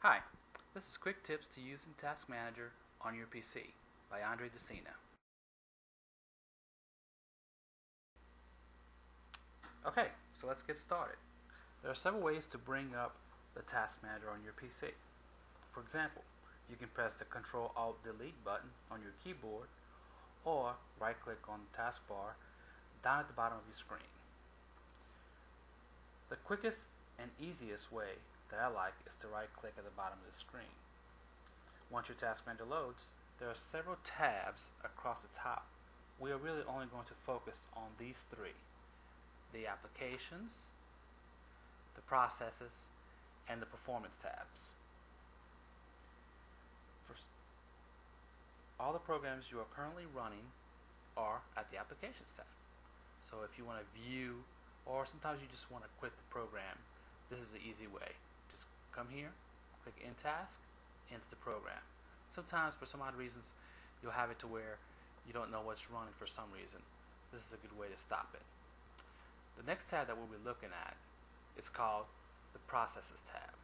Hi, this is Quick Tips to Using Task Manager on your PC by Andre Decina. Okay, so let's get started. There are several ways to bring up the Task Manager on your PC. For example, you can press the Ctrl-Alt-Delete button on your keyboard or right-click on the taskbar down at the bottom of your screen. The quickest and easiest way that I like is to right-click at the bottom of the screen. Once your Task Manager loads, there are several tabs across the top. We are really only going to focus on these three: the Applications, the Processes, and the Performance tabs. First, all the programs you are currently running are at the Applications tab. So if you want to view, or sometimes you just want to quit the program, this is the easy way. Just come here, click In Task, into the program. Sometimes for some odd reasons you'll have it to where you don't know what's running for some reason. This is a good way to stop it. The next tab that we'll be looking at is called the Processes tab.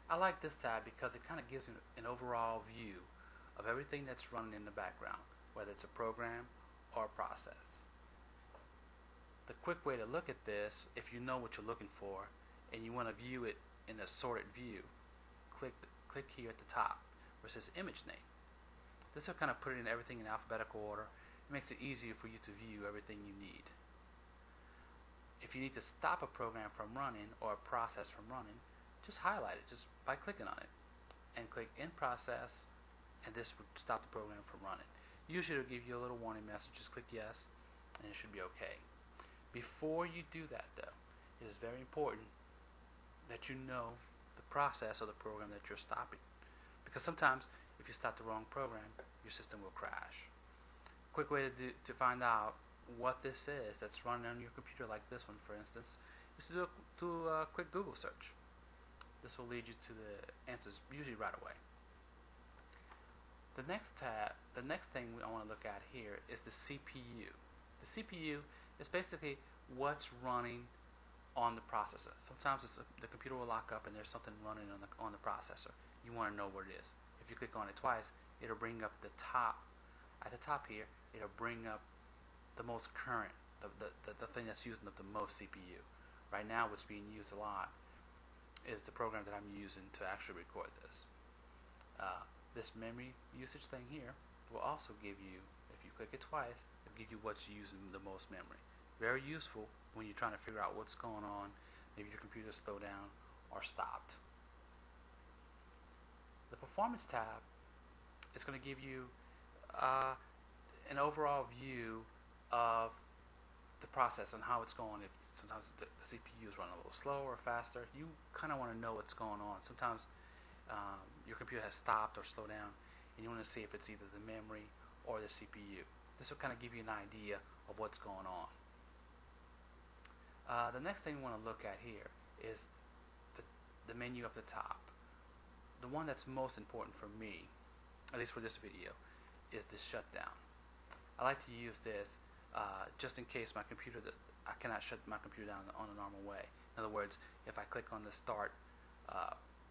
I like this tab because it kind of gives you an overall view of everything that's running in the background, whether it's a program or a process. The quick way to look at this, if you know what you're looking for and you want to view it in a sorted view, click here at the top where it says Image Name. This will kind of put it in everything in alphabetical order. It makes it easier for you to view everything you need. If you need to stop a program from running or a process from running, just highlight it just by clicking on it and click In Process, and this will stop the program from running. Usually it'll give you a little warning message. Just click yes and it should be okay. Before you do that though, it is very important that you know the process or the program that you're stopping, because sometimes if you stop the wrong program, your system will crash. Quick way to find out what this is that's running on your computer, like this one for instance, is to do a quick Google search. This will lead you to the answers usually right away. The next thing I want to look at here is the CPU. The CPU is basically what's running on the processor. Sometimes the computer will lock up and there's something running on the processor. You want to know what it is. If you click on it twice, it'll bring up the top. At the top here, it'll bring up the most current, the thing that's using up the most CPU. Right now, what's being used a lot is the program that I'm using to actually record this. This memory usage thing here will also give you, if you click it twice, it'll give you what's using the most memory. Very useful when you're trying to figure out what's going on. Maybe your computer's slowed down or stopped. The Performance tab is going to give you an overall view of the process and how it's going. If sometimes the CPU is running a little slower or faster, you kind of want to know what's going on. Sometimes your computer has stopped or slowed down and you want to see if it's either the memory or the CPU. This will kind of give you an idea of what's going on. The next thing we want to look at here is the menu up the top. The one that's most important for me, at least for this video, is the shutdown. I like to use this just in case my computer, I cannot shut my computer down on a normal way. In other words, if I click on the Start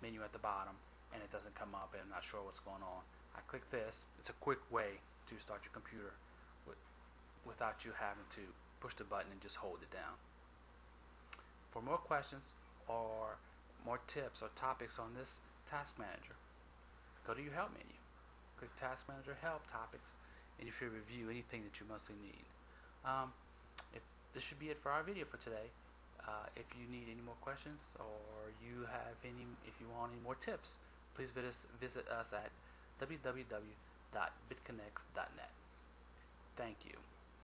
menu at the bottom and it doesn't come up and I'm not sure what's going on, I click this. It's a quick way to start your computer without you having to push the button and just hold it down. For more questions or more tips or topics on this Task Manager, go to your Help menu. Click Task Manager Help Topics and you should review anything that you mostly need. This should be it for our video for today. If you need any more questions or you want any more tips, please visit us at www.bitconnects.net. Thank you.